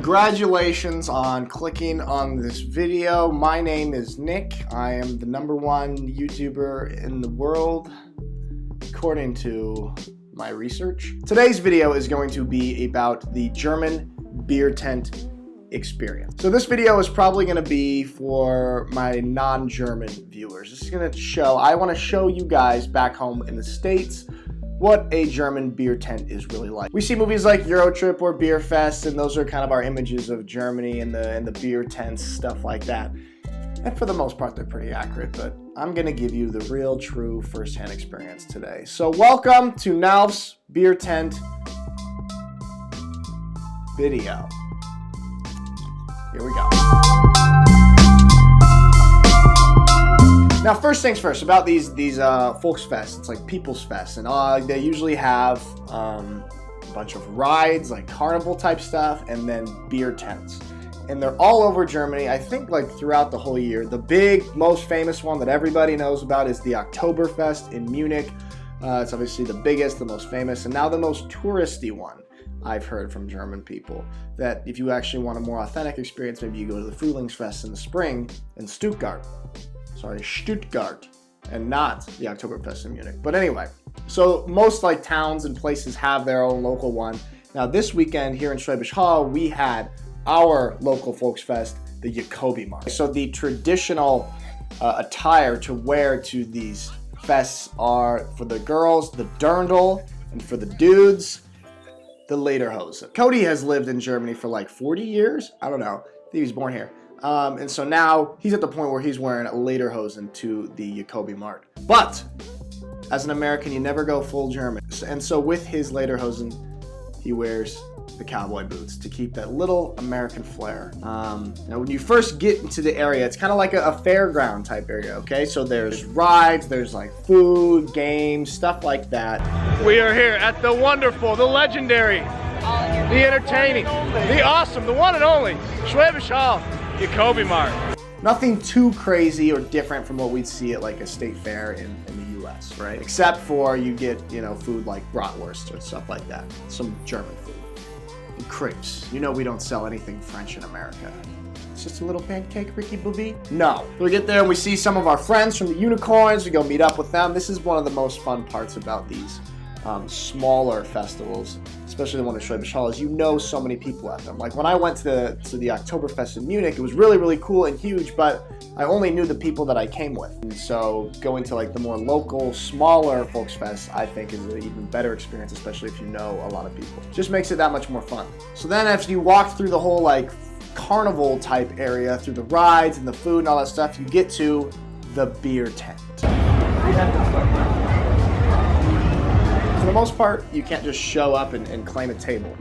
Congratulations on clicking on this video. My name is Nick. I am the #1 YouTuber in the world, according to my research. Today's video is going to be about the German beer tent experience. So this video is probably going to be for my non-German viewers. This is going to I want to show you guys back home in the States what a German beer tent is really like. We see movies like Eurotrip or Beer Fest, and those are kind of our images of Germany and the beer tents, stuff like that. And for the most part, they're pretty accurate, but I'm gonna give you the real, true, first-hand experience today. So welcome to NALF's beer tent video. Here we go. Now, first things first, about these Volksfest, it's like People's Fest, and they usually have a bunch of rides, like carnival type stuff, and then beer tents. And they're all over Germany, I think like throughout the whole year. The big, most famous one that everybody knows about is the Oktoberfest in Munich. It's obviously the biggest, the most famous, and now the most touristy one. I've heard from German people that if you actually want a more authentic experience, maybe you go to the Frühlingsfest in the spring in Stuttgart, and not the Oktoberfest in Munich. But anyway, so most like towns and places have their own local one. Now this weekend here in Schwäbisch Hall, we had our local Volksfest, the Jacobi Markt. So the traditional attire to wear to these fests are, for the girls, the dirndl, and for the dudes, the lederhosen. Cody has lived in Germany for like 40 years. I don't know. I think he was born here. And so now he's at the point where he's wearing a lederhosen to the Jacobi Markt. But as an American, you never go full German. And so with his lederhosen, he wears the cowboy boots to keep that little American flair. Now, when you first get into the area, it's kind of like a fairground type area, okay? So there's rides, there's like food, games, stuff like that. We are here at the wonderful, the legendary, the entertaining, the awesome, the one and only Schwäbisch Hall Jacobi Markt. Nothing too crazy or different from what we'd see at like a state fair in the US, right? Except for you get, food like bratwurst or stuff like that. Some German food. And crepes. You know we don't sell anything French in America. It's just a little pancake, Ricky Booby. No. We get there and we see some of our friends from the Unicorns. We go meet up with them. This is one of the most fun parts about these smaller festivals, especially the one at Schwäbisch Hall, is so many people at them. Like when I went to the Oktoberfest in Munich, it was really, really cool and huge, but I only knew the people that I came with. And so going to like the more local, smaller Volksfest, I think is an even better experience, especially if you know a lot of people. Just makes it that much more fun. So then after you walk through the whole like carnival type area, through the rides and the food and all that stuff, you get to the beer tent. For the most part, you can't just show up and claim a table.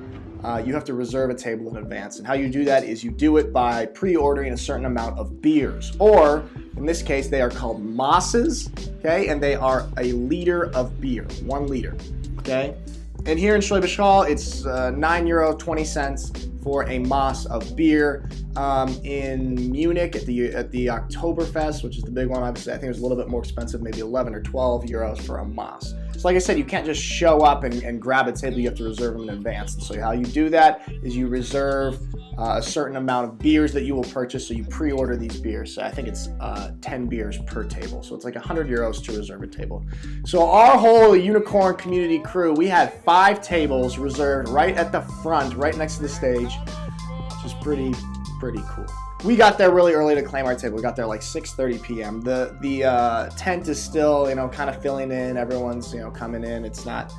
You have to reserve a table in advance. And how you do that is you do it by pre-ordering a certain amount of beers. Or, in this case, they are called Masses, okay? And they are a liter of beer, 1 liter, okay? And here in Schwäbisch Hall, it's €9.20 for a Mass of beer. In Munich at the Oktoberfest, which is the big one, obviously, I think it was a little bit more expensive, maybe 11 or 12 euros for a Mass. So like I said, you can't just show up and grab a table. You have to reserve them in advance. And so how you do that is you reserve a certain amount of beers that you will purchase. So you pre-order these beers. So I think it's 10 beers per table. So it's like 100 euros to reserve a table. So our whole Unicorn community crew, we had 5 tables reserved right at the front, right next to the stage, which is pretty cool. We got there really early to claim our table. We got there like 6:30 p.m. The tent is still, kind of filling in. Everyone's, coming in. It's not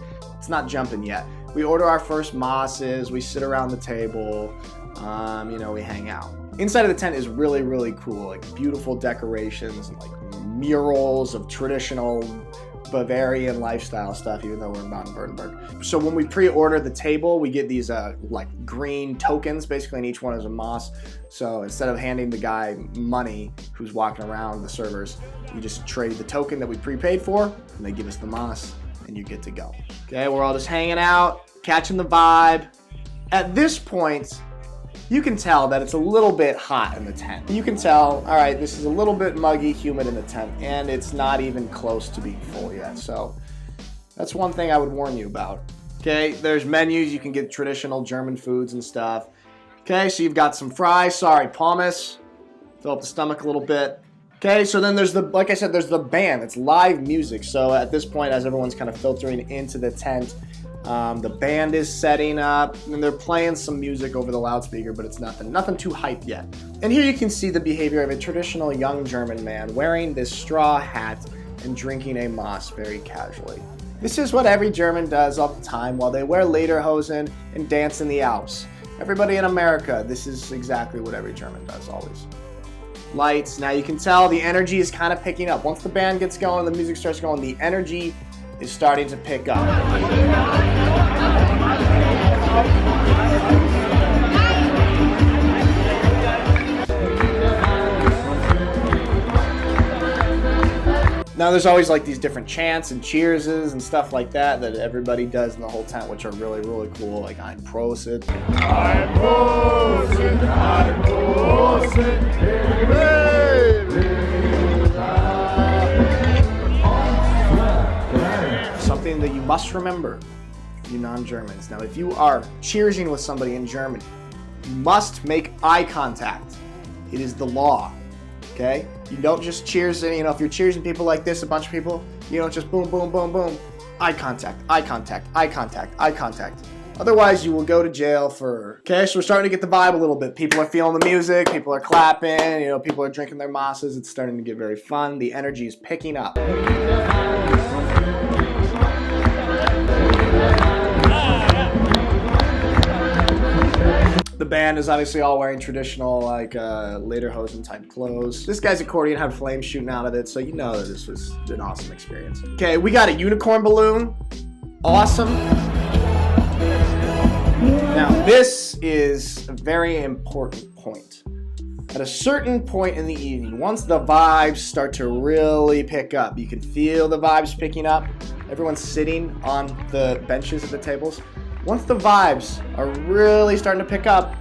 jumping yet. We order our first Masses. We sit around the table. We hang out. Inside of the tent is really, really cool. Like beautiful decorations and like murals of traditional Bavarian lifestyle stuff, even though we're in Baden-Württemberg. So when we pre-order the table, we get these like green tokens, basically, and each one is a Mass. So instead of handing the guy money who's walking around, the servers, you just trade the token that we prepaid for, and they give us the Mass, and you get to go. Okay, we're all just hanging out, catching the vibe. At this point, you can tell that it's a little bit hot in the tent. You can tell, all right, this is a little bit muggy, humid in the tent, and it's not even close to being full yet. So that's one thing I would warn you about. Okay, there's menus. You can get traditional German foods and stuff. Okay, so you've got some fries, sorry, pommes. Fill up the stomach a little bit. Okay, so then there's like I said, there's the band. It's live music. So at this point, as everyone's kind of filtering into the tent, the band is setting up, and they're playing some music over the loudspeaker, but it's nothing too hype yet. And here you can see the behavior of a traditional young German man wearing this straw hat and drinking a Mass very casually. This is what every German does all the time while they wear lederhosen and dance in the Alps. Everybody in America, this is exactly what every German does always. Lights. Now you can tell the energy is kind of picking up. Once the band gets going, the music starts going, the energy is starting to pick up. Now there's always like these different chants and cheerses and stuff like that everybody does in the whole tent, which are really, really cool. Like Ein Prosit. Ein Prosit, Ein Prosit, something that you must remember, you non-Germans. Now if you are cheersing with somebody in Germany, you must make eye contact. It is the law. Okay? You don't just cheers, if you're cheersing people like this, a bunch of people, you don't just boom, boom, boom, boom. Eye contact, eye contact, eye contact, eye contact. Otherwise, you will go to jail for... Okay, so we're starting to get the vibe a little bit. People are feeling the music, people are clapping, people are drinking their Masses. It's starting to get very fun. The energy is picking up. The band is obviously all wearing traditional, like, lederhosen type clothes. This guy's accordion had flames shooting out of it, so you know that this was an awesome experience. Okay, we got a unicorn balloon. Awesome. Now, this is a very important point. At a certain point in the evening, once the vibes start to really pick up, you can feel the vibes picking up. Everyone's sitting on the benches at the tables. Once the vibes are really starting to pick up,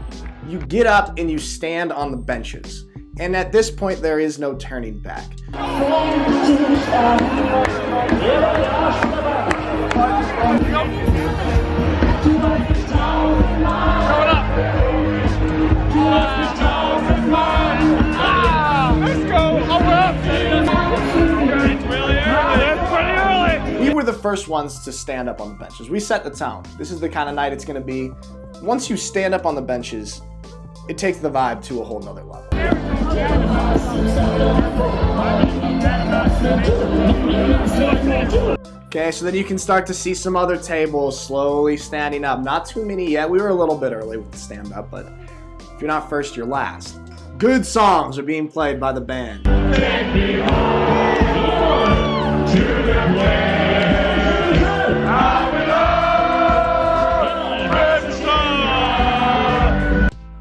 you get up and you stand on the benches. And at this point, there is no turning back. We were the first ones to stand up on the benches. We set the tone. This is the kind of night it's going to be. Once you stand up on the benches, it takes the vibe to a whole nother level. Okay, so then you can start to see some other tables slowly standing up. Not too many yet. We were a little bit early with the stand up, but if you're not first, you're last. Good songs are being played by the band. Take me home to the place.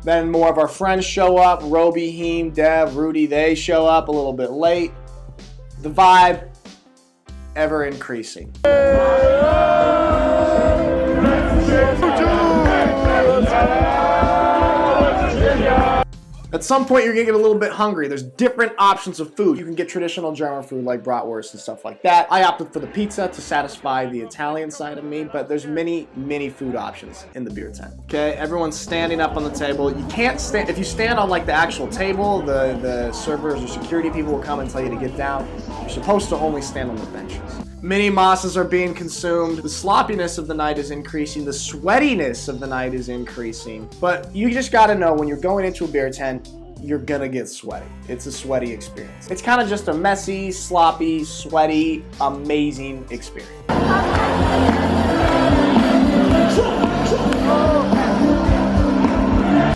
Then more of our friends show up. Roby, Heem, Dev, Rudy, they show up a little bit late. The vibe, ever increasing. At some point, you're gonna get a little bit hungry. There's different options of food. You can get traditional German food like bratwurst and stuff like that. I opted for the pizza to satisfy the Italian side of me, but there's many food options in the beer tent. Okay, everyone's standing up on the table. You can't stand, if you stand on like the actual table, the servers or security people will come and tell you to get down. You're supposed to only stand on the benches. Mini Masses are being consumed. The sloppiness of the night is increasing. The sweatiness of the night is increasing. But you just gotta know when you're going into a beer tent, you're gonna get sweaty. It's a sweaty experience. It's kind of just a messy, sloppy, sweaty, amazing experience.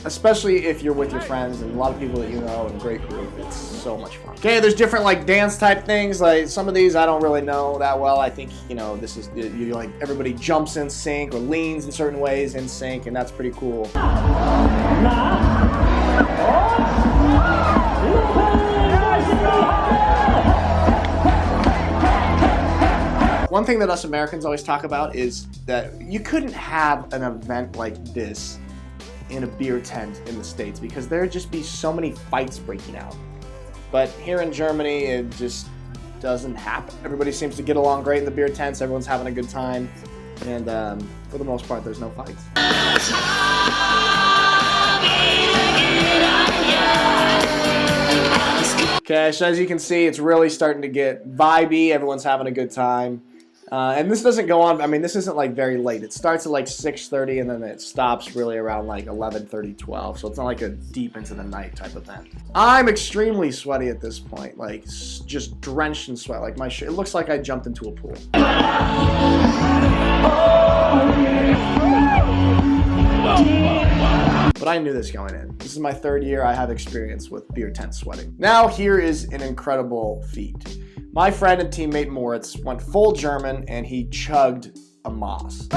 Especially if you're with your friends and a lot of people that you know and a great group. It's so much fun. Okay, there's different like dance type things. Like some of these I don't really know that well. I think, this is, you like everybody jumps in sync or leans in certain ways in sync, and that's pretty cool. One thing that us Americans always talk about is that you couldn't have an event like this in a beer tent in the States because there'd just be so many fights breaking out. But here in Germany, it just doesn't happen. Everybody seems to get along great in the beer tents. Everyone's having a good time. And for the most part, there's no fights. Okay, so as you can see, it's really starting to get vibey. Everyone's having a good time. And this doesn't go on, I mean, this isn't like very late. It starts at like 6:30 and then it stops really around like 11:30, 12. So it's not like a deep into the night type event. I'm extremely sweaty at this point, like just drenched in sweat. Like it looks like I jumped into a pool. But I knew this going in. This is my 3rd year. I have experience with beer tent sweating. Now here is an incredible feat. My friend and teammate Moritz went full German and he chugged a Moss.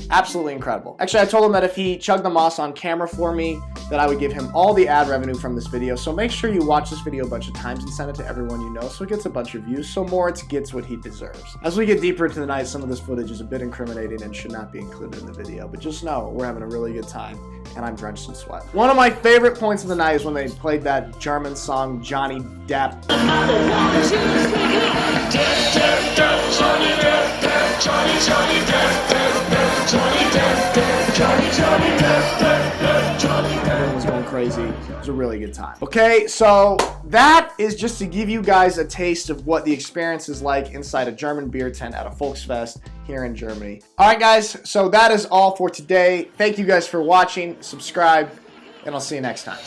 Absolutely incredible. Actually, I told him that if he chugged the Moss on camera for me, that I would give him all the ad revenue from this video. So make sure you watch this video a bunch of times and send it to everyone you know so it gets a bunch of views, so Moritz gets what he deserves. As we get deeper into the night, some of this footage is a bit incriminating and should not be included in the video, but just know we're having a really good time and I'm drenched in sweat. One of my favorite points of the night is when they played that German song, Johnny Depp. Everyone was going crazy. It was a really good time. Okay, so that is just to give you guys a taste of what the experience is like inside a German beer tent at a Volksfest here in Germany. All right, guys, so that is all for today. Thank you guys for watching. Subscribe, and I'll see you next time.